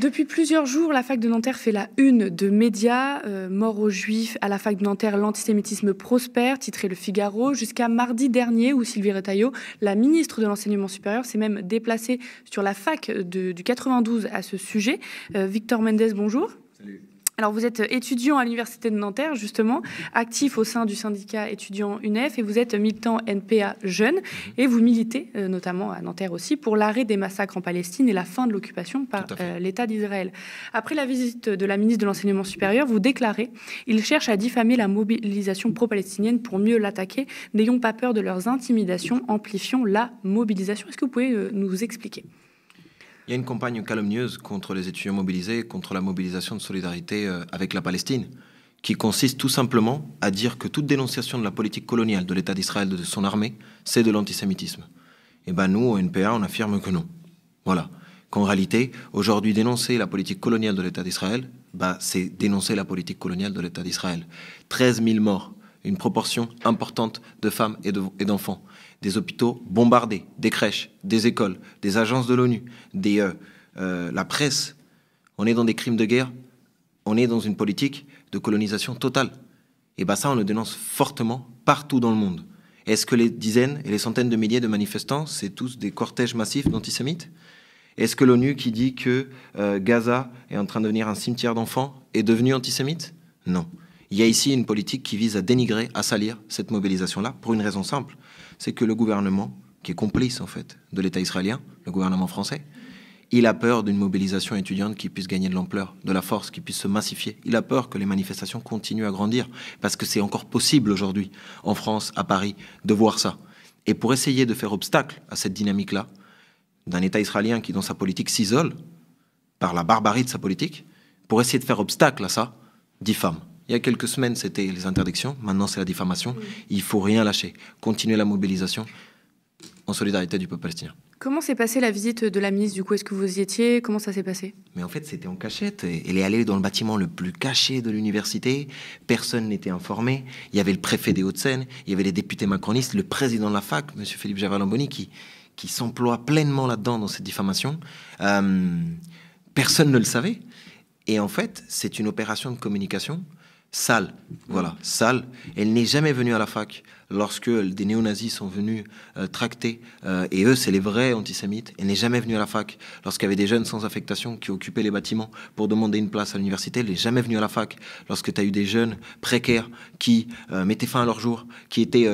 Depuis plusieurs jours, la fac de Nanterre fait la une de médias. Mort aux Juifs, à la fac de Nanterre, l'antisémitisme prospère, titré Le Figaro, jusqu'à mardi dernier où Sylvie Retailleau, la ministre de l'Enseignement supérieur, s'est même déplacée sur la fac du 92 à ce sujet. Victor Mendes, bonjour. Salut. Alors, vous êtes étudiant à l'Université de Nanterre, justement, actif au sein du syndicat étudiant UNEF, et vous êtes militant NPA Jeunes, et vous militez, notamment à Nanterre aussi, pour l'arrêt des massacres en Palestine et la fin de l'occupation par l'État d'Israël. Après la visite de la ministre de l'Enseignement supérieur, vous déclarez « Ils cherchent à diffamer la mobilisation pro-palestinienne pour mieux l'attaquer. N'ayons pas peur de leurs intimidations, amplifions la mobilisation ». Est-ce que vous pouvez nous expliquer ? Il y a une campagne calomnieuse contre les étudiants mobilisés, contre la mobilisation de solidarité avec la Palestine, qui consiste tout simplement à dire que toute dénonciation de la politique coloniale de l'État d'Israël, de son armée, c'est de l'antisémitisme. Et bien nous, au NPA, on affirme que non. Voilà. Qu'en réalité, aujourd'hui, dénoncer la politique coloniale de l'État d'Israël, c'est dénoncer la politique coloniale de l'État d'Israël. 13 000 morts, une proportion importante de femmes et d'enfants. Des hôpitaux bombardés, des crèches, des écoles, des agences de l'ONU, la presse. On est dans des crimes de guerre, on est dans une politique de colonisation totale. Et ça, on le dénonce fortement partout dans le monde. Est-ce que les dizaines et les centaines de milliers de manifestants, c'est tous des cortèges massifs d'antisémites ? Est-ce que l'ONU qui dit que Gaza est en train de devenir un cimetière d'enfants est devenu antisémite ? Non. Il y a ici une politique qui vise à dénigrer, à salir cette mobilisation-là, pour une raison simple. C'est que le gouvernement, qui est complice en fait de l'État israélien, le gouvernement français, il a peur d'une mobilisation étudiante qui puisse gagner de l'ampleur, de la force, qui puisse se massifier. Il a peur que les manifestations continuent à grandir, parce que c'est encore possible aujourd'hui, en France, à Paris, de voir ça. Et pour essayer de faire obstacle à cette dynamique-là, d'un État israélien qui, dans sa politique, s'isole par la barbarie de sa politique, pour essayer de faire obstacle à ça, diffame. Il y a quelques semaines, c'était les interdictions. Maintenant, c'est la diffamation. Il ne faut rien lâcher. Continuer la mobilisation en solidarité du peuple palestinien. Comment s'est passée la visite de la ministre, du coup ? Est-ce que vous y étiez ? Comment ça s'est passé ? Mais en fait, c'était en cachette. Elle est allée dans le bâtiment le plus caché de l'université. Personne n'était informé. Il y avait le préfet des Hauts-de-Seine. Il y avait les députés macronistes, le président de la fac, M. Philippe Gervais-Lamboni, qui s'emploie pleinement là-dedans, dans cette diffamation. Personne ne le savait. Et en fait, c'est une opération de communication sale, voilà, sale. Elle n'est jamais venue à la fac lorsque des néo-nazis sont venus tracter, et eux, c'est les vrais antisémites. Elle n'est jamais venue à la fac lorsqu'il y avait des jeunes sans affectation qui occupaient les bâtiments pour demander une place à l'université. Elle n'est jamais venue à la fac lorsque tu as eu des jeunes précaires qui mettaient fin à leur jour, qui étaient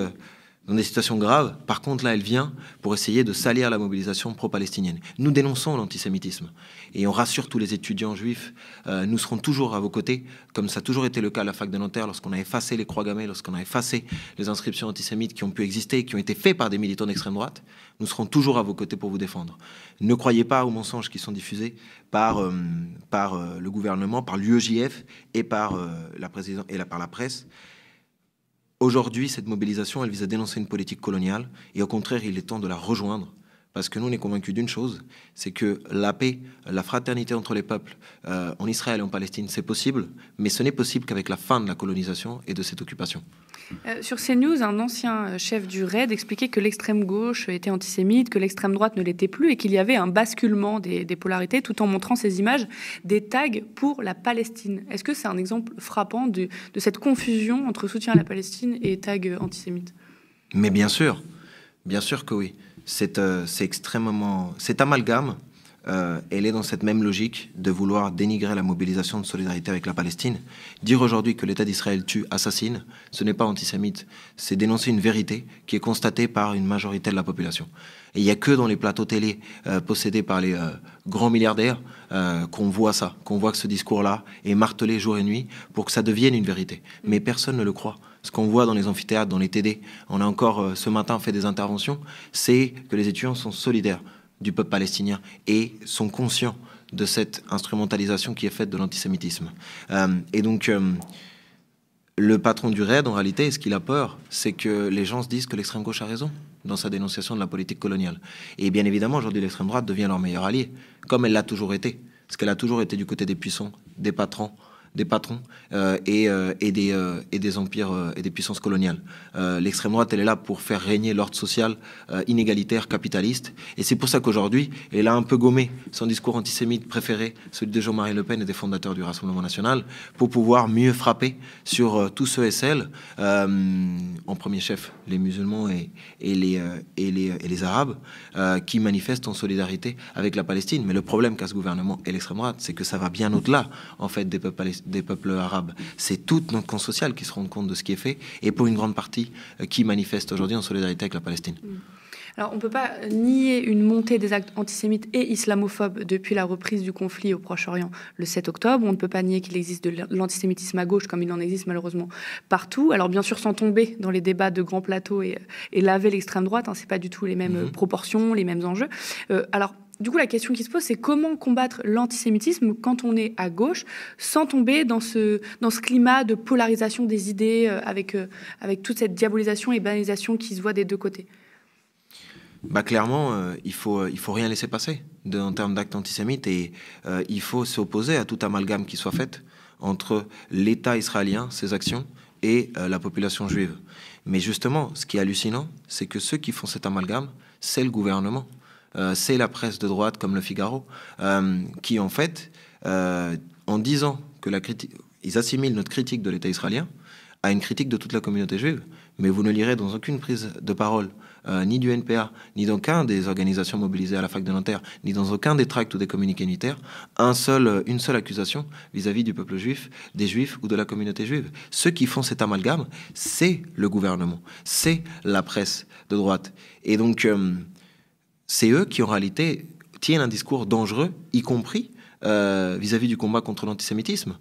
dans des situations graves. Par contre, là, elle vient pour essayer de salir la mobilisation pro-palestinienne. Nous dénonçons l'antisémitisme et on rassure tous les étudiants juifs. Nous serons toujours à vos côtés, comme ça a toujours été le cas à la fac de Nanterre, lorsqu'on a effacé les croix gammées, lorsqu'on a effacé les inscriptions antisémites qui ont pu exister, qui ont été faites par des militants d'extrême droite. Nous serons toujours à vos côtés pour vous défendre. Ne croyez pas aux mensonges qui sont diffusés par le gouvernement, par l'UEJF et par par la presse. Aujourd'hui, cette mobilisation, elle vise à dénoncer une politique coloniale et au contraire, il est temps de la rejoindre parce que nous, on est convaincus d'une chose, c'est que la paix, la fraternité entre les peuples en Israël et en Palestine, c'est possible, mais ce n'est possible qu'avec la fin de la colonisation et de cette occupation. Sur CNews, un ancien chef du RAID expliquait que l'extrême gauche était antisémite, que l'extrême droite ne l'était plus et qu'il y avait un basculement des polarités tout en montrant ces images des tags pour la Palestine. Est-ce que c'est un exemple frappant de cette confusion entre soutien à la Palestine et tags antisémites ? Mais bien sûr que oui. C'est extrêmement... Cet amalgame, elle est dans cette même logique de vouloir dénigrer la mobilisation de solidarité avec la Palestine. Dire aujourd'hui que l'État d'Israël tue, assassine, ce n'est pas antisémite. C'est dénoncer une vérité qui est constatée par une majorité de la population. Et il n'y a que dans les plateaux télé possédés par les grands milliardaires qu'on voit ça, qu'on voit que ce discours-là est martelé jour et nuit pour que ça devienne une vérité. Mais personne ne le croit. Ce qu'on voit dans les amphithéâtres, dans les TD, on a encore ce matin fait des interventions, c'est que les étudiants sont solidaires du peuple palestinien et sont conscients de cette instrumentalisation qui est faite de l'antisémitisme. Et donc, le patron du RAID, en réalité, ce qu'il a peur, c'est que les gens se disent que l'extrême gauche a raison dans sa dénonciation de la politique coloniale. Et bien évidemment, aujourd'hui, l'extrême droite devient leur meilleur allié, comme elle l'a toujours été. Parce qu'elle a toujours été du côté des puissants, des patrons, des patrons et des empires et des puissances coloniales. L'extrême droite, elle est là pour faire régner l'ordre social inégalitaire, capitaliste. Et c'est pour ça qu'aujourd'hui, elle a un peu gommé son discours antisémite préféré, celui de Jean-Marie Le Pen et des fondateurs du Rassemblement national, pour pouvoir mieux frapper sur tous ceux et celles, en premier chef les musulmans et les Arabes, qui manifestent en solidarité avec la Palestine. Mais le problème qu'a ce gouvernement et l'extrême droite, c'est que ça va bien au-delà, en fait, des peuples arabes. C'est toute notre camp social qui se rend compte de ce qui est fait, et pour une grande partie qui manifeste aujourd'hui en solidarité avec la Palestine. Alors, on ne peut pas nier une montée des actes antisémites et islamophobes depuis la reprise du conflit au Proche-Orient le 7 octobre. On ne peut pas nier qu'il existe de l'antisémitisme à gauche, comme il en existe malheureusement partout. Alors, bien sûr, sans tomber dans les débats de grands plateaux et laver l'extrême droite, hein, ce n'est pas du tout les mêmes proportions, les mêmes enjeux. Alors, du coup, la question qui se pose, c'est comment combattre l'antisémitisme quand on est à gauche, sans tomber dans ce climat de polarisation des idées, avec toute cette diabolisation et banalisation qui se voit des deux côtés. Clairement, il faut rien laisser passer en termes d'actes antisémites, et il faut s'opposer à tout amalgame qui soit fait entre l'État israélien, ses actions, et la population juive. Mais justement, ce qui est hallucinant, c'est que ceux qui font cet amalgame, c'est le gouvernement. C'est la presse de droite comme Le Figaro, qui en fait, en disant que ils assimilent notre critique de l'État israélien à une critique de toute la communauté juive. Mais vous ne lirez dans aucune prise de parole, ni du NPA, ni d'aucun des organisations mobilisées à la fac de Nanterre, ni dans aucun des tracts ou des communiqués unitaires, une seule accusation vis-à-vis du peuple juif, des juifs ou de la communauté juive. Ceux qui font cet amalgame, c'est le gouvernement, c'est la presse de droite. Et donc, c'est eux qui, en réalité, tiennent un discours dangereux, y compris vis-à-vis du combat contre l'antisémitisme.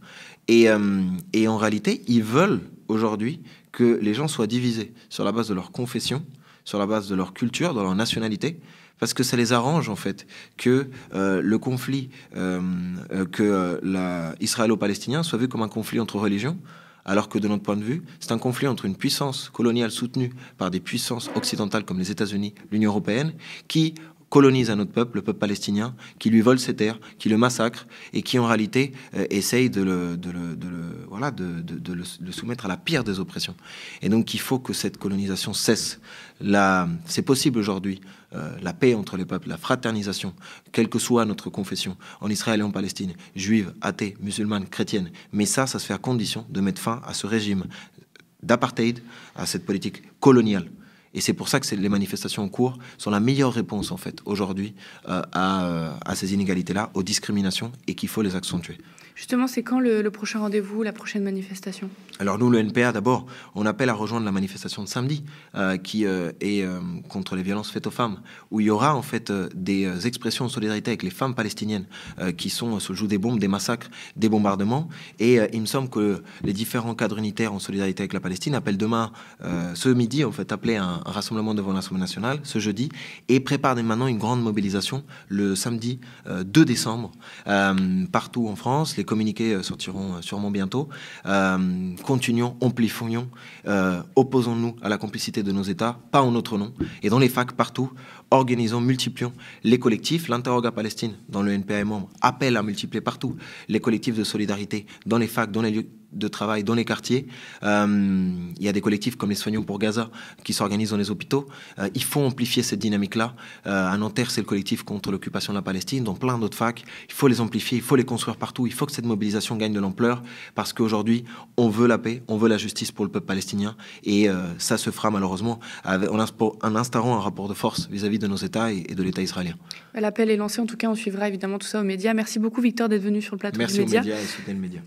Et en réalité, ils veulent aujourd'hui que les gens soient divisés sur la base de leur confession, sur la base de leur culture, de leur nationalité, parce que ça les arrange, en fait, que le conflit israélo-palestinien soit vu comme un conflit entre religions, alors que de notre point de vue, c'est un conflit entre une puissance coloniale soutenue par des puissances occidentales comme les États-Unis, l'Union européenne, qui colonise un autre peuple, le peuple palestinien, qui lui vole ses terres, qui le massacre et qui en réalité essaye de le soumettre à la pire des oppressions. Et donc il faut que cette colonisation cesse. C'est possible aujourd'hui, la paix entre les peuples, la fraternisation, quelle que soit notre confession, en Israël et en Palestine, juive, athée, musulmane, chrétienne. Mais ça se fait à condition de mettre fin à ce régime d'apartheid, à cette politique coloniale. Et c'est pour ça que les manifestations en cours sont la meilleure réponse, en fait, aujourd'hui, à ces inégalités-là, aux discriminations, et qu'il faut les accentuer. Justement, c'est quand le prochain rendez-vous, la prochaine manifestation? Alors nous, le NPA, d'abord, on appelle à rejoindre la manifestation de samedi, qui est contre les violences faites aux femmes, où il y aura en fait des expressions de solidarité avec les femmes palestiniennes qui sont sous le joug des bombes, des massacres, des bombardements. Et il me semble que les différents cadres unitaires en solidarité avec la Palestine appellent demain, ce midi, en fait, appeler un rassemblement devant l'Assemblée nationale, ce jeudi, et préparent dès maintenant une grande mobilisation le samedi 2 décembre, partout en France. Les communiqués sortiront sûrement bientôt. Continuons, amplifions, opposons-nous à la complicité de nos États, pas en notre nom. Et dans les facs partout, organisons, multiplions les collectifs. L'Interroga Palestine, dans le NPA est membre, appelle à multiplier partout les collectifs de solidarité, dans les facs, dans les lieux de travail, dans les quartiers. Il y a des collectifs comme les Soignants pour Gaza qui s'organisent dans les hôpitaux. Il faut amplifier cette dynamique-là. À Nanterre, c'est le collectif contre l'occupation de la Palestine. Dans plein d'autres facs, il faut les amplifier, il faut les construire partout. Il faut que cette mobilisation gagne de l'ampleur parce qu'aujourd'hui, on veut la paix, on veut la justice pour le peuple palestinien. Et ça se fera malheureusement en instaurant un rapport de force vis-à-vis de nos États et de l'État israélien. L'appel est lancé. En tout cas, on suivra évidemment tout ça aux médias. Merci beaucoup, Victor, d'être venu sur le plateau du Média. Merci aux médias et soutenez le média.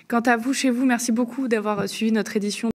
Quant à vous, chez vous, merci beaucoup d'avoir suivi notre édition